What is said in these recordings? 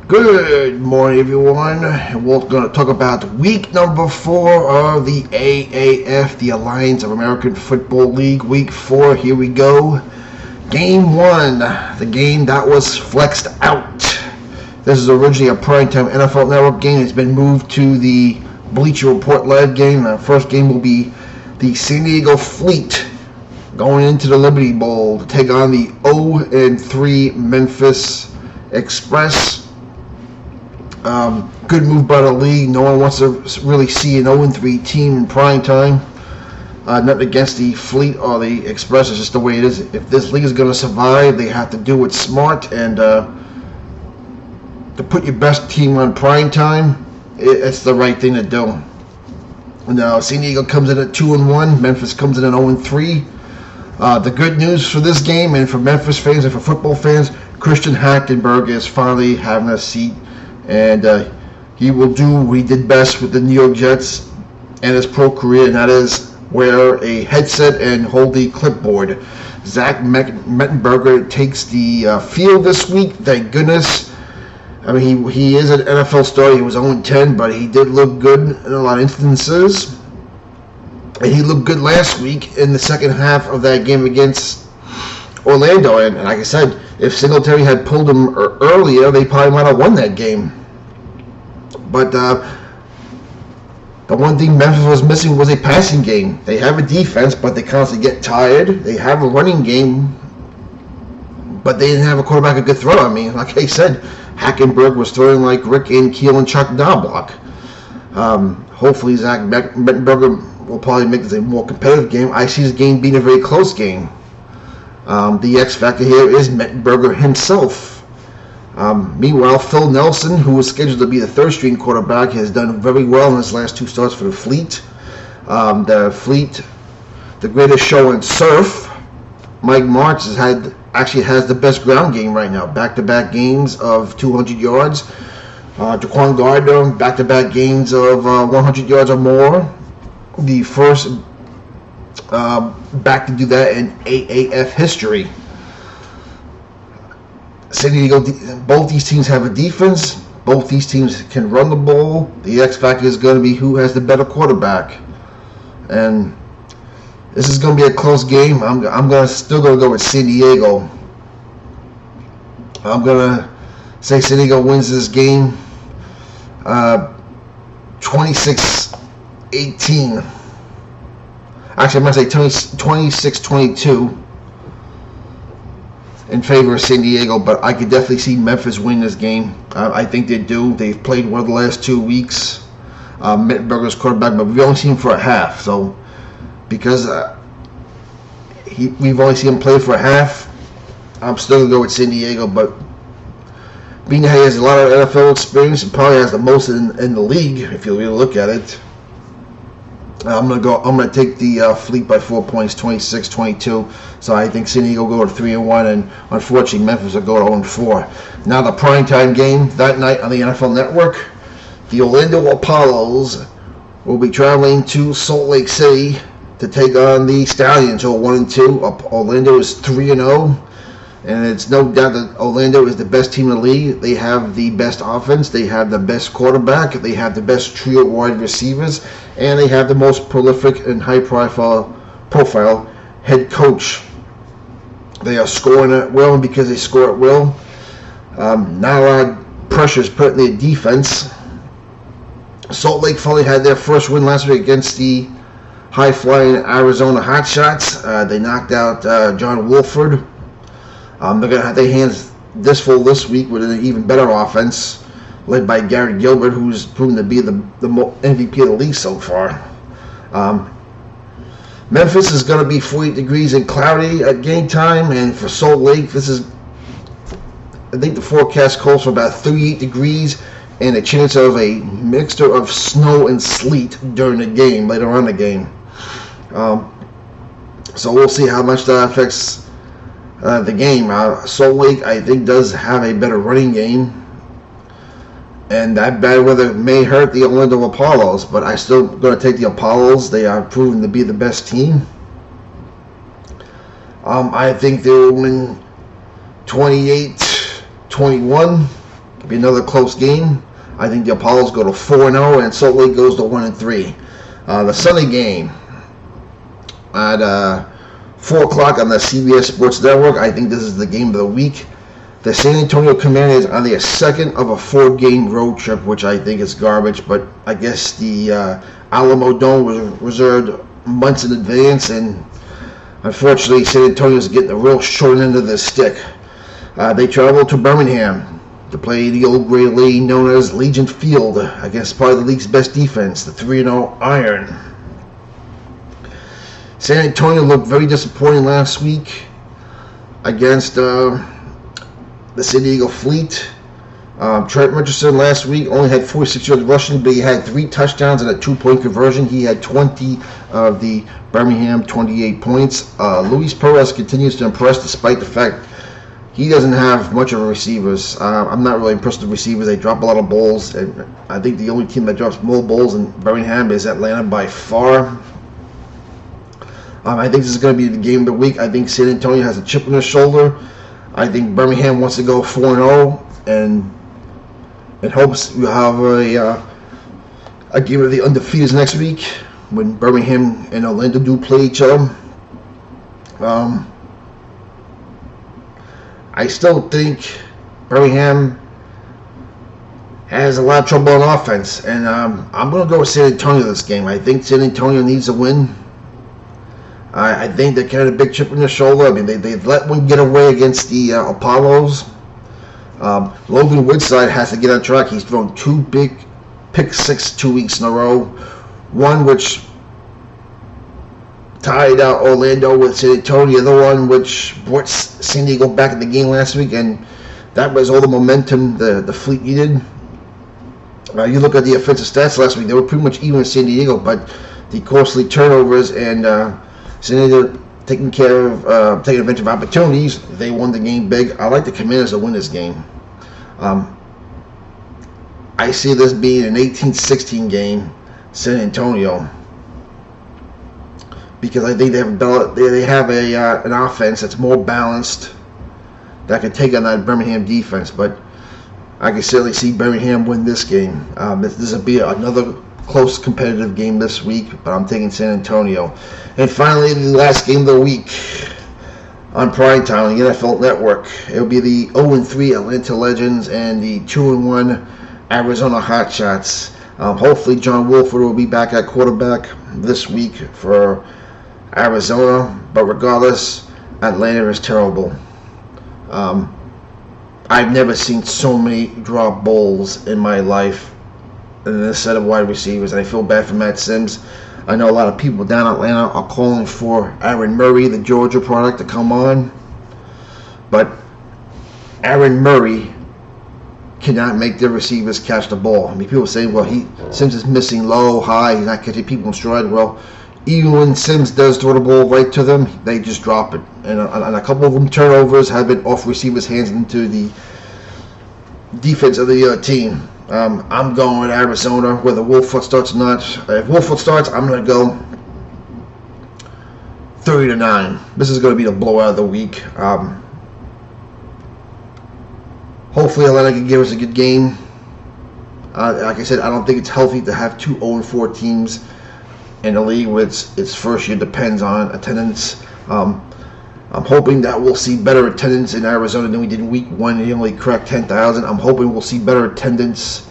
Good morning, everyone. We're going to talk about week number 4 of the AAF, the Alliance of American Football League. Week 4, here we go. Game 1, the game that was flexed out. This is originally a primetime NFL Network game. It's been moved to the Bleacher Report live game. The first game will be the San Diego Fleet going into the Liberty Bowl to take on the 0-3 Memphis Express. Good move by the league. No one wants to really see an 0-3 team in prime time. Nothing against the Fleet or the Express. It's just the way it is. If this league is going to survive, they have to do it smart, and to put your best team on prime time, it's the right thing to do. Now, San Diego comes in at 2-1. Memphis comes in at 0-3. The good news for this game, and for Memphis fans and for football fans, Christian Hackenberg is finally having a seat. And he will do what he did best with the New York Jets and his pro career, and that is wear a headset and hold the clipboard. Zach Mettenberger takes the field this week, thank goodness. I mean, he is an NFL star. He was 0-10, but he did look good in a lot of instances. And he looked good last week in the second half of that game against Orlando. And like I said, if Singletary had pulled him earlier, they probably might have won that game. But the one thing Memphis was missing was a passing game. They have a defense, but they constantly get tired. They have a running game, but they didn't have a quarterback who could throw. I mean, like I said, Hackenberg was throwing like Rick Ankiel and Chuck Knobloch. Hopefully, Zach Mettenberger will probably make this a more competitive game. I see this game being a very close game. The X factor here is Mettenberger himself. Meanwhile, Phil Nelson, who was scheduled to be the third-string quarterback, has done very well in his last 2 starts for the Fleet. The Fleet, the greatest show in surf, Mike Martz actually has the best ground game right now. Back-to-back games of 200 yards. Jaquan Gardner, back-to-back games of 100 yards or more. The first back to do that in AAF history. San Diego, both these teams have a defense. Both these teams can run the ball. The X factor is going to be who has the better quarterback, and this is going to be a close game. I'm still going to go with San Diego. I'm going to say San Diego wins this game 26-18. Actually, I'm going to say 26-22 in favor of San Diego, but I could definitely see Memphis win this game. I think they do. They've played one of the last 2 weeks. Mettenberger's quarterback, but we've only seen him for a half. So, because we've only seen him play for a half, I'm still going to go with San Diego, but being that he has a lot of NFL experience and probably has the most in the league, if you really look at it, I'm gonna take the Fleet by 4 points, 26-22. So I think San Diego will go to 3-1, and unfortunately Memphis will go to 0-4. Now the primetime game that night on the NFL Network, the Orlando Apollos will be traveling to Salt Lake City to take on the Stallions, who are 1-2. Orlando is 3-0. And it's no doubt that Orlando is the best team in the league. They have the best offense. They have the best quarterback. They have the best trio of wide receivers. And they have the most prolific and high-profile head coach. They are scoring at will, and because they score at will, not a lot of pressure is put in their defense. Salt Lake finally had their first win last week against the high-flying Arizona Hotshots. They knocked out John Wolford. They're going to have their hands this full this week with an even better offense led by Gary Gilbert, who's proven to be the MVP of the league so far. Memphis is going to be 48 degrees and cloudy at game time, and for Salt Lake, I think the forecast calls for about 38 degrees and a chance of a mixture of snow and sleet during the game, later on in the game. So we'll see how much that affects the game. Salt Lake, I think, does have a better running game, and that bad weather may hurt the Orlando Apollos, but I'm still going to take the Apollos. They are proven to be the best team. I think they will win 28-21. It'll be another close game. I think the Apollos go to 4-0 and Salt Lake goes to 1-3. The Sunday game at 4 o'clock on the CBS Sports Network. I think this is the game of the week. The San Antonio Commanders on their second of a 4-game road trip, which I think is garbage, but I guess the Alamo Dome was reserved months in advance, and unfortunately San Antonio is getting the real short end of the stick. They travel to Birmingham to play the old gray lane known as Legion Field against probably the league's best defense, the 3-0 Iron. San Antonio looked very disappointing last week against the San Diego Fleet. Trent Richardson last week only had 46 yards rushing, but he had 3 touchdowns and a 2-point conversion. He had 20 of the Birmingham 28 points. Luis Perez continues to impress despite the fact he doesn't have much of a receivers. I'm not really impressed with the receivers. They drop a lot of balls, and I think the only team that drops more balls in Birmingham is Atlanta by far. I think this is going to be the game of the week. I think San Antonio has a chip on their shoulder. I think Birmingham wants to go 4-0 and hopes we'll have a game of the undefeateds next week when Birmingham and Orlando do play each other. I still think Birmingham has a lot of trouble on offense, and I'm going to go with San Antonio this game. I think San Antonio needs a win. I think they carry a big chip on their shoulder. I mean, they let one get away against the Apollos. Logan Woodside has to get on track. He's thrown 2 big pick 6 2 weeks in a row. One which tied out Orlando with San Antonio. The other one which brought San Diego back in the game last week, and that was all the momentum the Fleet needed. You look at the offensive stats last week; they were pretty much even with San Diego, but the costly turnovers and San Diego taking advantage of opportunities, they won the game big. I like the Commanders to win this game. I see this being an 18-16 game, San Antonio, because I think they have an offense that's more balanced that can take on that Birmingham defense. But I can certainly see Birmingham win this game. This will be another close competitive game this week, but I'm taking San Antonio. And finally, the last game of the week on primetime on the NFL Network. It'll be the 0-3 Atlanta Legends and the 2-1 Arizona Hotshots. Hopefully John Wolford will be back at quarterback this week for Arizona, but regardless, Atlanta is terrible. I've never seen so many drop balls in my life in this set of wide receivers, and I feel bad for Matt Sims. I know a lot of people down in Atlanta are calling for Aaron Murray, the Georgia product, to come on, but Aaron Murray cannot make their receivers catch the ball. I mean, people say, well, Sims is missing low, high, he's not catching people in stride. Well, even when Sims does throw the ball right to them, they just drop it. And a couple of them turnovers have been off receivers' hands into the defense of the team. I'm going with Arizona, whether Wolford starts or not. If Wolford starts, I'm going to go 30-9. This is going to be the blowout of the week. Hopefully Atlanta can give us a good game. Like I said, I don't think it's healthy to have 2 0-4 teams in the league with its first year. Depends on attendance. I'm hoping that we'll see better attendance in Arizona than we did in week 1. They only cracked 10,000. I'm hoping we'll see better attendance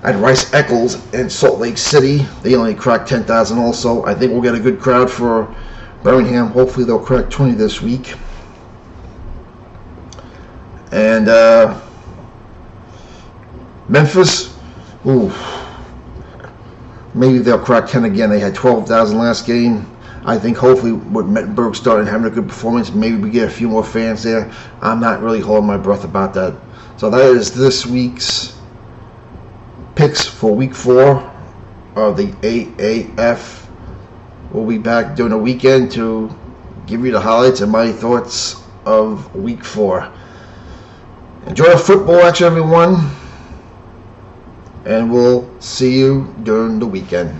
at Rice Eccles and Salt Lake City. They only cracked 10,000 also. I think we'll get a good crowd for Birmingham. Hopefully they'll crack 20 this week. And Memphis, maybe they'll crack 10 again. They had 12,000 last game. I think hopefully with Mettenberg starting having a good performance, maybe we get a few more fans there. I'm not really holding my breath about that. So that is this week's picks for week 4 of the AAF. We'll be back during the weekend to give you the highlights and my thoughts of week 4. Enjoy the football action, everyone, and we'll see you during the weekend.